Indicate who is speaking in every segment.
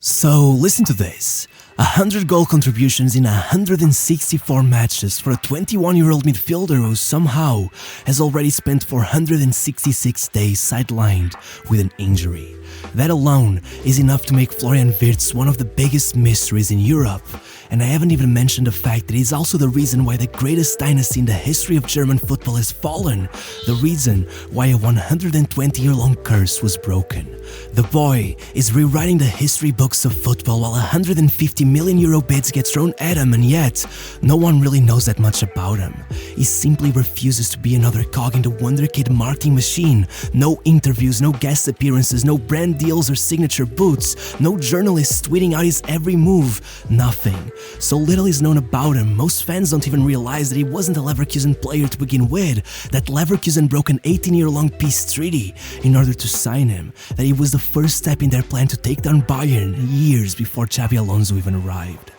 Speaker 1: So listen to this. 100 goal contributions in 164 matches for a 21-year-old midfielder who somehow has already spent 466 days sidelined with an injury. That alone is enough to make Florian Wirtz one of the biggest mysteries in Europe. And I haven't even mentioned the fact that he's also the reason why the greatest dynasty in the history of German football has fallen, the reason why a 120-year-long curse was broken. The boy is rewriting the history books of football while 150 million euro bids get thrown at him, and yet no one really knows that much about him. He simply refuses to be another cog in the wonderkid marketing machine. No interviews, no guest appearances, no brand deals or signature boots, no journalists tweeting out his every move, nothing. So little is known about him, most fans don't even realize that he wasn't a Leverkusen player to begin with, that Leverkusen broke an 18-year-long peace treaty in order to sign him, that he was the first step in their plan to take down Bayern years before Xabi Alonso even arrived.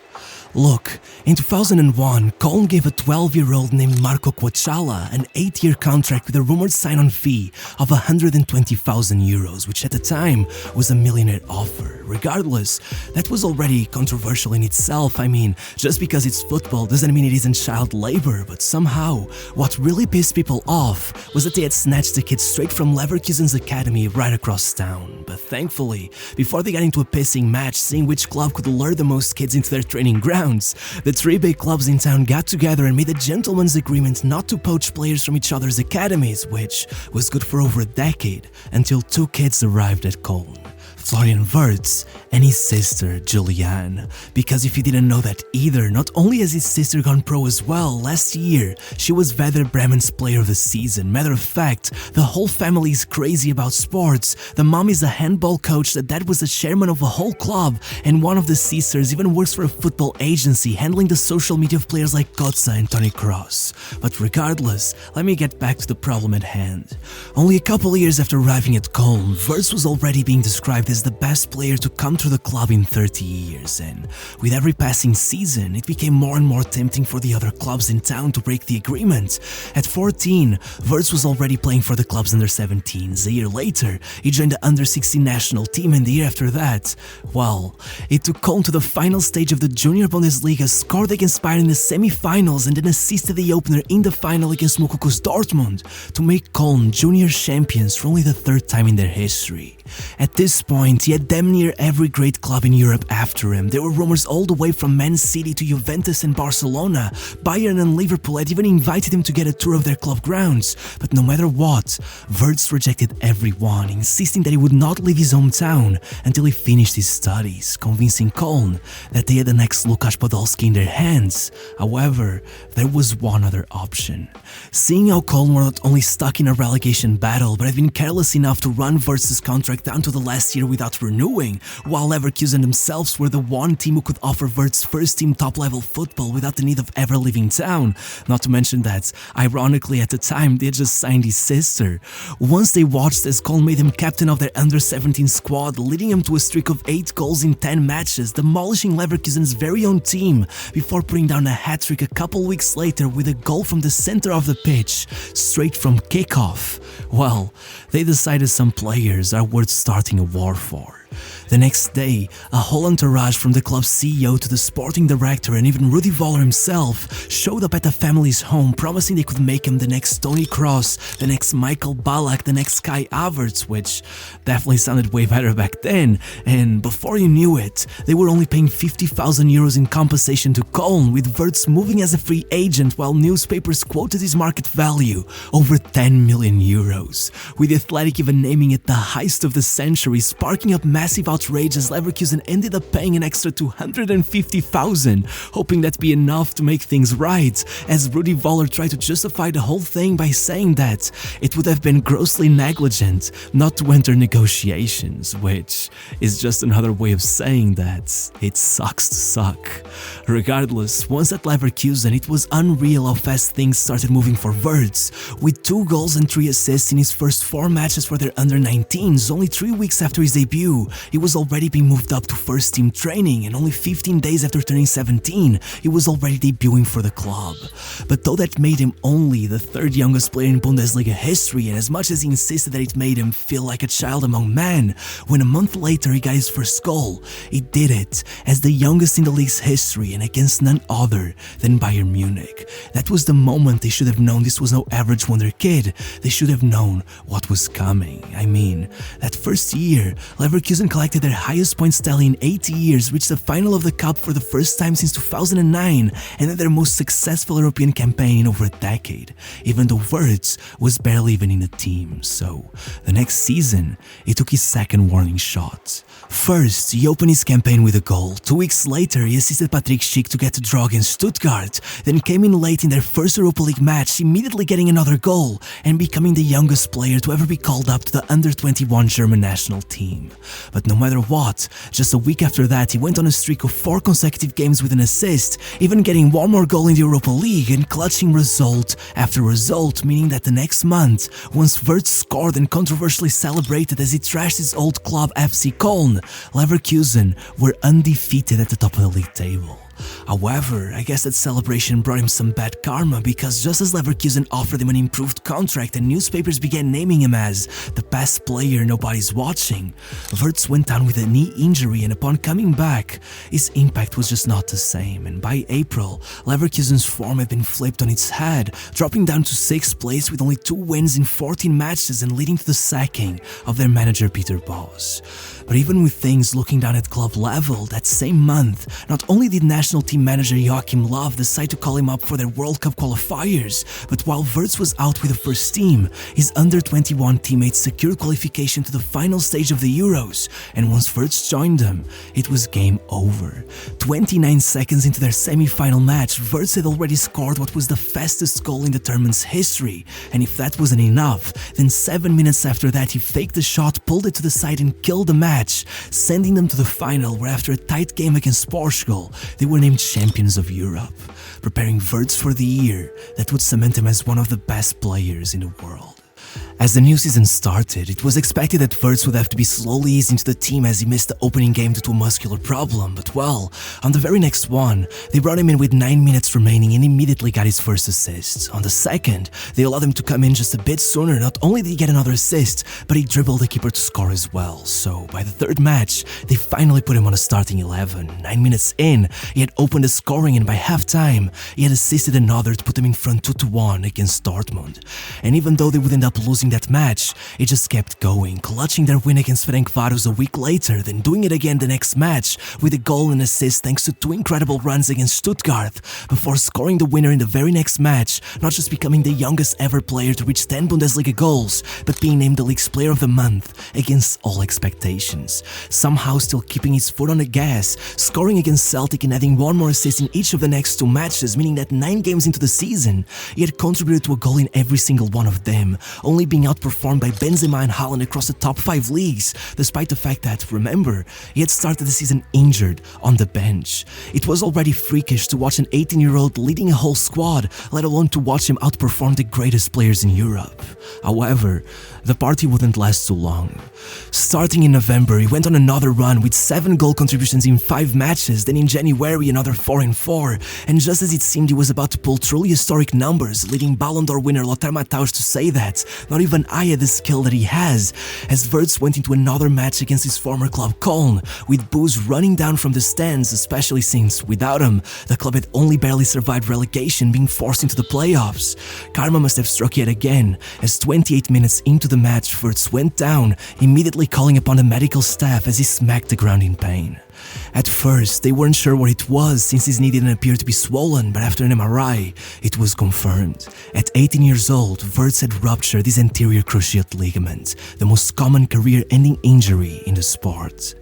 Speaker 1: Look, in 2001, Köln gave a 12-year-old named Marco Quacciala an 8-year contract with a rumored sign-on fee of 120,000 euros, which at the time was a millionaire offer. Regardless, that was already controversial in itself. I mean, just because it's football doesn't mean it isn't child labor, but somehow, what really pissed people off was that they had snatched the kid straight from Leverkusen's academy right across town. But thankfully, before they got into a pissing match seeing which club could lure the most kids into their training ground, the three big clubs in town got together and made a gentleman's agreement not to poach players from each other's academies, which was good for over a decade, until two kids arrived at Köln. Florian Wirtz and his sister Julianne. Because if you didn't know that either, not only has his sister gone pro as well, last year she was Werder Bremen's player of the season. Matter of fact, the whole family is crazy about sports. The mom is a handball coach, the dad was the chairman of a whole club, and one of the sisters even works for a football agency handling the social media of players like Götze and Toni Kroos. But regardless, let me get back to the problem at hand. Only a couple years after arriving at Köln, Wirtz was already being described as the best player to come through the club in 30 years, and with every passing season, it became more and more tempting for the other clubs in town to break the agreement. At 14, Wirtz was already playing for the club's under-17s. A year later, he joined the under-16 national team, and the year after that, well, it took Köln to the final stage of the Junior Bundesliga, scored against Bayern in the semi-finals, and then assisted the opener in the final against Moukou's Dortmund to make Köln junior champions for only the third time in their history. At this point, he had damn near every great club in Europe after him. There were rumors all the way from Man City to Juventus and Barcelona. Bayern and Liverpool had even invited him to get a tour of their club grounds. But no matter what, Wirtz rejected everyone, insisting that he would not leave his hometown until he finished his studies, convincing Köln that they had the next Lukasz Podolski in their hands. However, there was one other option. Seeing how Köln were not only stuck in a relegation battle, but had been careless enough to run Wirtz's contract down to the last year without renewing, while Leverkusen themselves were the one team who could offer Wirtz first-team top-level football without the need of ever leaving town. Not to mention that, ironically at the time, they had just signed his sister. Once they watched as Köln made him captain of their under-17 squad, leading him to a streak of 8 goals in 10 matches, demolishing Leverkusen's very own team, before putting down a hat-trick a couple weeks later with a goal from the center of the pitch, straight from kickoff. Well, they decided some players are worth starting a war for. The next day, a whole entourage from the club's CEO to the sporting director and even Rudi Völler himself showed up at the family's home, promising they could make him the next Toni Kroos, the next Michael Ballack, the next Kai Havertz, which definitely sounded way better back then. And before you knew it, they were only paying 50,000 euros in compensation to Köln, with Wirtz moving as a free agent while newspapers quoted his market value over 10 million euros, with The Athletic even naming it the heist of the century, sparking up massive outrage as Leverkusen ended up paying an extra 250,000, hoping that'd be enough to make things right, as Rudi Völler tried to justify the whole thing by saying that it would have been grossly negligent not to enter negotiations, which is just another way of saying that it sucks to suck. Regardless, once at Leverkusen, it was unreal how fast things started moving for Wirtz. With 2 goals and 3 assists in his first 4 matches for their under-19s, only 3 weeks after his debut, he was was already being moved up to first team training, and only 15 days after turning 17, he was already debuting for the club. But though that made him only the third youngest player in Bundesliga history, and as much as he insisted that it made him feel like a child among men, when a month later he got his first goal, he did it as the youngest in the league's history and against none other than Bayern Munich. That was the moment they should have known this was no average wonder kid. They should have known what was coming. I mean, that first year, Leverkusen collected their highest points tally in 80 years, reached the final of the cup for the first time since 2009, and had their most successful European campaign in over a decade, even though Wirtz was barely even in the team. So, the next season, he took his second warning shot. First, he opened his campaign with a goal. 2 weeks later, he assisted Patrick Schick to get a draw against Stuttgart, then came in late in their first Europa League match, immediately getting another goal and becoming the youngest player to ever be called up to the under-21 German national team. But no matter what, just a week after that, he went on a streak of 4 consecutive games with an assist, even getting one more goal in the Europa League and clutching result after result, meaning that the next month, once Wirtz scored and controversially celebrated as he trashed his old club FC Köln, Leverkusen were undefeated at the top of the league table. However, I guess that celebration brought him some bad karma, because just as Leverkusen offered him an improved contract and newspapers began naming him as the best player nobody's watching, Wirtz went down with a knee injury, and upon coming back, his impact was just not the same, and by April, Leverkusen's form had been flipped on its head, dropping down to 6th place with only 2 wins in 14 matches and leading to the sacking of their manager Peter Bosz. But even with things looking down at club level, that same month, not only did national team manager Joachim Löw decide to call him up for their World Cup qualifiers, but while Wirtz was out with the first team, his under-21 teammates secured qualification to the final stage of the Euros, and once Wirtz joined them, it was game over. 29 seconds into their semi-final match, Wirtz had already scored what was the fastest goal in the tournament's history, and if that wasn't enough, then 7 minutes after that he faked the shot, pulled it to the side and killed the match, sending them to the final, where after a tight game against Portugal, they were named champions of Europe, preparing Wirtz for the year that would cement him as one of the best players in the world. As the new season started, it was expected that Wirtz would have to be slowly eased into the team as he missed the opening game due to a muscular problem, but well, on the very next one, they brought him in with 9 minutes remaining and immediately got his first assist. On the second, they allowed him to come in just a bit sooner. Not only did he get another assist, but he dribbled the keeper to score as well. So, by the third match, they finally put him on a starting 11. 9 minutes in, he had opened the scoring, and by halftime, he had assisted another to put them in front 2-1 against Dortmund. And even though they would end up losing that match, it just kept going, clutching their win against Ferencváros a week later, then doing it again the next match with a goal and assist thanks to 2 incredible runs against Stuttgart, before scoring the winner in the very next match, not just becoming the youngest ever player to reach 10 Bundesliga goals, but being named the league's player of the month against all expectations, somehow still keeping his foot on the gas, scoring against Celtic and adding 1 more assist in each of the next 2 matches, meaning that 9 games into the season, he had contributed to a goal in every single one of them, only being outperformed by Benzema and Haaland across the top 5 leagues, despite the fact that, remember, he had started the season injured on the bench. It was already freakish to watch an 18-year-old leading a whole squad, let alone to watch him outperform the greatest players in Europe. However, the party wouldn't last too long. Starting in November, he went on another run with 7 goal contributions in 5 matches, then in January another 4 in 4, and just as it seemed he was about to pull truly historic numbers, leading Ballon d'Or winner Lothar Matthäus to say that not even I had the skill that he has, as Wirtz went into another match against his former club Köln, with boos running down from the stands, especially since, without him, the club had only barely survived relegation, being forced into the playoffs. Karma must have struck yet again, as 28 minutes into the match, Wirtz went down, immediately calling upon the medical staff as he smacked the ground in pain. At first, they weren't sure what it was since his knee didn't appear to be swollen, but after an MRI, it was confirmed. At 18 years old, Wirtz had ruptured his anterior cruciate ligament, the most common career-ending injury in the sport.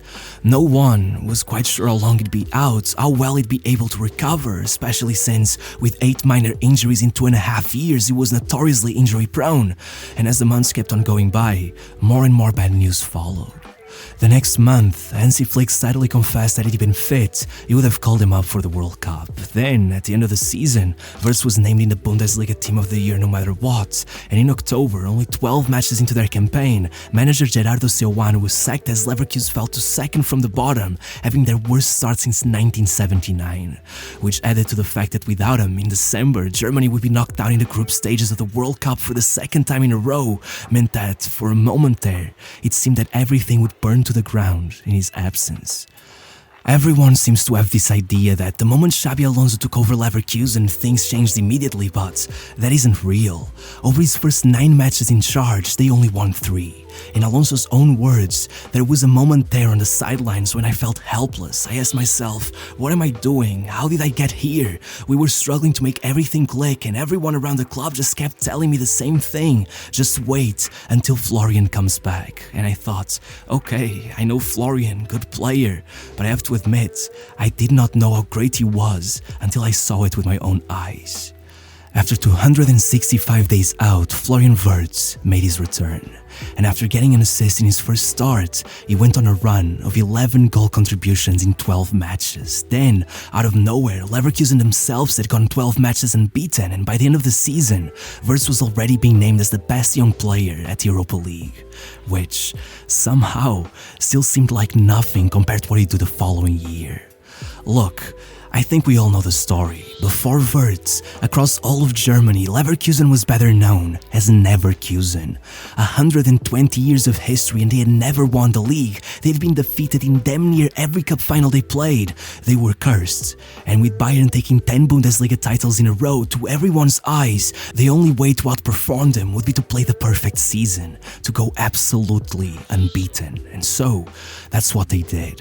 Speaker 1: No one was quite sure how long he'd be out, how well he'd be able to recover, especially since, with 8 minor injuries in 2.5 years, he was notoriously injury-prone, and as the months kept on going by, more and more bad news followed. The next month, Hansi Flick sadly confessed that had he been fit, he would have called him up for the World Cup. Then, at the end of the season, Wirtz was named in the Bundesliga Team of the Year no matter what, and in October, only 12 matches into their campaign, manager Gerardo Seoane was sacked as Leverkusen fell to second from the bottom, having their worst start since 1979. Which added to the fact that without him, in December, Germany would be knocked out in the group stages of the World Cup for the second time in a row, meant that, for a moment there, it seemed that everything would burn to the ground in his absence. Everyone seems to have this idea that the moment Xabi Alonso took over Leverkusen, things changed immediately, but that isn't real. Over his first 9 matches in charge, they only won 3. In Alonso's own words, there was a moment there on the sidelines when I felt helpless. I asked myself, what am I doing? How did I get here? We were struggling to make everything click, and everyone around the club just kept telling me the same thing. Just wait until Florian comes back. And I thought, okay, I know Florian, good player, but I have to admit, I did not know how great he was until I saw it with my own eyes. After 265 days out, Florian Wirtz made his return. And after getting an assist in his first start, he went on a run of 11 goal contributions in 12 matches. Then, out of nowhere, Leverkusen themselves had gone 12 matches unbeaten, and by the end of the season, Wirtz was already being named as the best young player at the Europa League, which, somehow, still seemed like nothing compared to what he did the following year. Look, I think we all know the story. Before Wirtz, across all of Germany, Leverkusen was better known as Neverkusen. 120 years of history and they had never won the league. They'd been defeated in damn near every cup final they played. They were cursed. And with Bayern taking 10 Bundesliga titles in a row, to everyone's eyes, the only way to outperform them would be to play the perfect season, to go absolutely unbeaten. And so, that's what they did.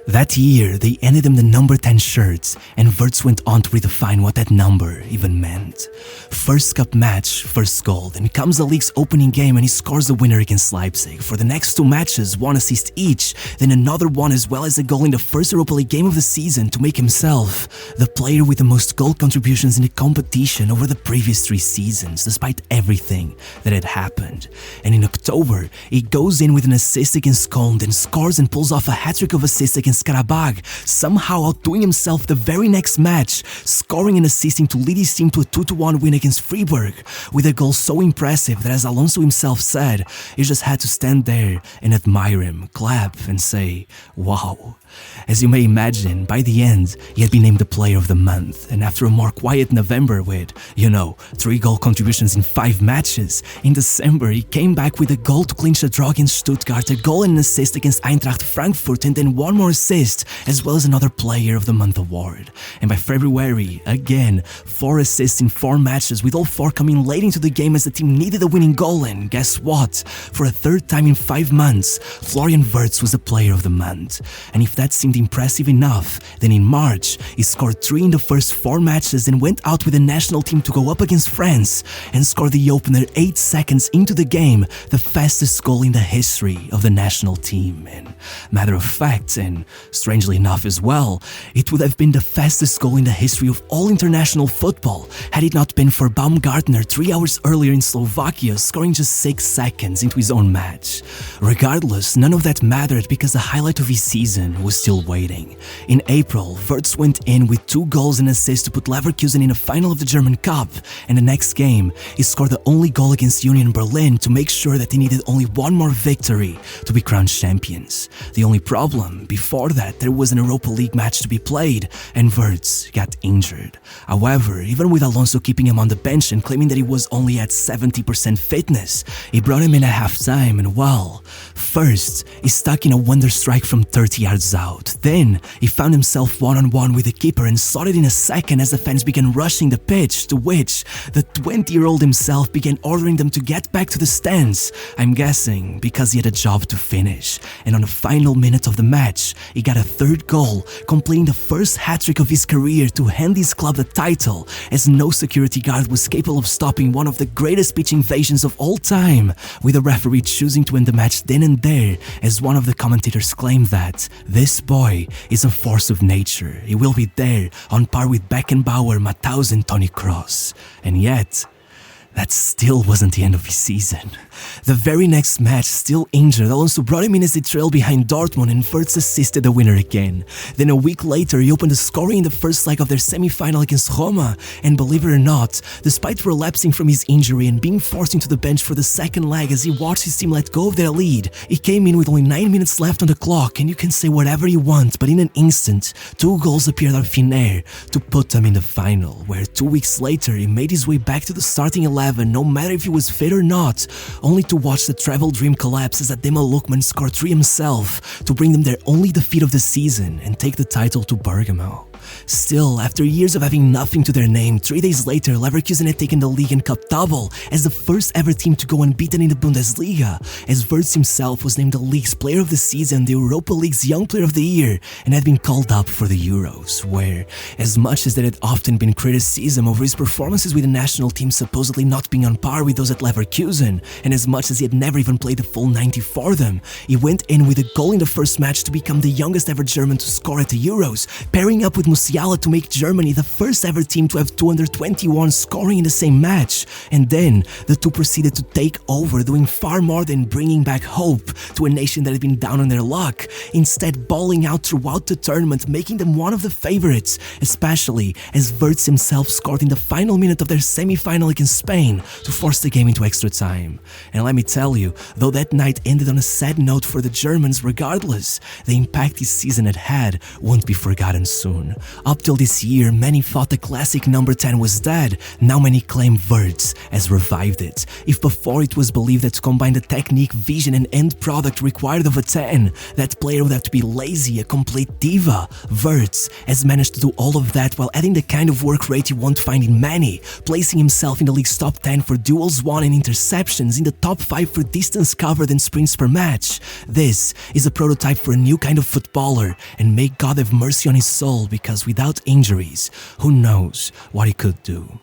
Speaker 1: That year, they ended him the number 10 shirts, and Wirtz went on to redefine what that number even meant. First cup match, first goal, then comes the league's opening game and he scores the winner against Leipzig. For the next 2 matches, 1 assist each, then another one as well as a goal in the first Europa League game of the season to make himself the player with the most goal contributions in the competition over the previous 3 seasons, despite everything that had happened. And in October, he goes in with an assist against Köln, then scores and pulls off a hat-trick of assists against Karabakh, somehow outdoing himself the very next match, scoring and assisting to lead his team to a 2-1 win against Freiburg, with a goal so impressive that, as Alonso himself said, you just had to stand there and admire him, clap and say, wow. As you may imagine, by the end, he had been named the player of the month, and after a more quiet November with, 3 goal contributions in 5 matches, in December he came back with a goal to clinch a draw against Stuttgart, a goal and an assist against Eintracht Frankfurt, and then 1 more assist, as well as another Player of the Month award. And by February, again, 4 assists in 4 matches, with all 4 coming late into the game as the team needed a winning goal, and guess what? For a 3rd time in 5 months, Florian Wirtz was the Player of the Month. And if that seemed impressive enough, then in March, he scored 3 in the first 4 matches and went out with the national team to go up against France and scored the opener 8 seconds into the game, the fastest goal in the history of the national team. And matter of fact, and strangely enough as well, it would have been the fastest goal in the history of all international football had it not been for Baumgartner 3 hours earlier in Slovakia, scoring just 6 seconds into his own match. Regardless, none of that mattered because the highlight of his season was still waiting. In April, Wirtz went in with 2 goals and assists to put Leverkusen in the final of the German Cup, and the next game, he scored the only goal against Union Berlin to make sure that they needed only 1 more victory to be crowned champions. The only problem, before that, there was an Europa League match to be played, and Wirtz got injured. However, even with Alonso keeping him on the bench and claiming that he was only at 70% fitness, he brought him in at halftime and, well, first, he stuck in a wonder strike from 30 yards out. Then, he found himself one-on-one with the keeper and saw it in a second as the fans began rushing the pitch, to which the 20-year-old himself began ordering them to get back to the stands. I'm guessing because he had a job to finish. And on the final minute of the match, he got a 3rd goal, completing the first hat-trick of his career to hand his club the title, as no security guard was capable of stopping one of the greatest pitch invasions of all time, with the referee choosing to end the match then and there, as one of the commentators claimed that this boy is a force of nature. He will be there on par with Beckenbauer, Matthaus and Toni Kroos. And yet, That still wasn't the end of his season. The very next match, still injured, Alonso brought him in as they trailed behind Dortmund and Wirtz assisted the winner again. Then a week later, he opened the scoring in the first leg of their semi-final against Roma, and believe it or not, despite relapsing from his injury and being forced into the bench for the second leg as he watched his team let go of their lead, he came in with only 9 minutes left on the clock, and you can say whatever you want, but in an instant, 2 goals appeared out of thin air to put them in the final, where 2 weeks later he made his way back to the starting 11, no matter if he was fit or not, only to watch the travel dream collapse as Ademola Lookman scored 3 himself to bring them their only defeat of the season and take the title to Bergamo. Still, after years of having nothing to their name, 3 days later, Leverkusen had taken the league and cup double as the first ever team to go unbeaten in the Bundesliga, as Wirtz himself was named the league's player of the season, the Europa League's young player of the year, and had been called up for the Euros, where, as much as there had often been criticism over his performances with the national team supposedly not being on par with those at Leverkusen, and as much as he had never even played the full 90 for them, he went in with a goal in the first match to become the youngest ever German to score at the Euros, pairing up with Musiala to make Germany the first ever team to have 221 scoring in the same match. And then the two proceeded to take over, doing far more than bringing back hope to a nation that had been down on their luck, instead balling out throughout the tournament, making them one of the favorites, especially as Wirtz himself scored in the final minute of their semi-final against Spain to force the game into extra time. And let me tell you, though that night ended on a sad note for the Germans, regardless, the impact this season had won't be forgotten soon. Up till this year, many thought the classic number 10 was dead. Now many claim Wirtz has revived it. If before it was believed that to combine the technique, vision and end product required of a 10, that player would have to be lazy, a complete diva, Wirtz has managed to do all of that while adding the kind of work rate you won't find in many, placing himself in the league's top 10 for duels won and interceptions, in the top 5 for distance covered and sprints per match. This is a prototype for a new kind of footballer, and may God have mercy on his soul, because without injuries, who knows what he could do.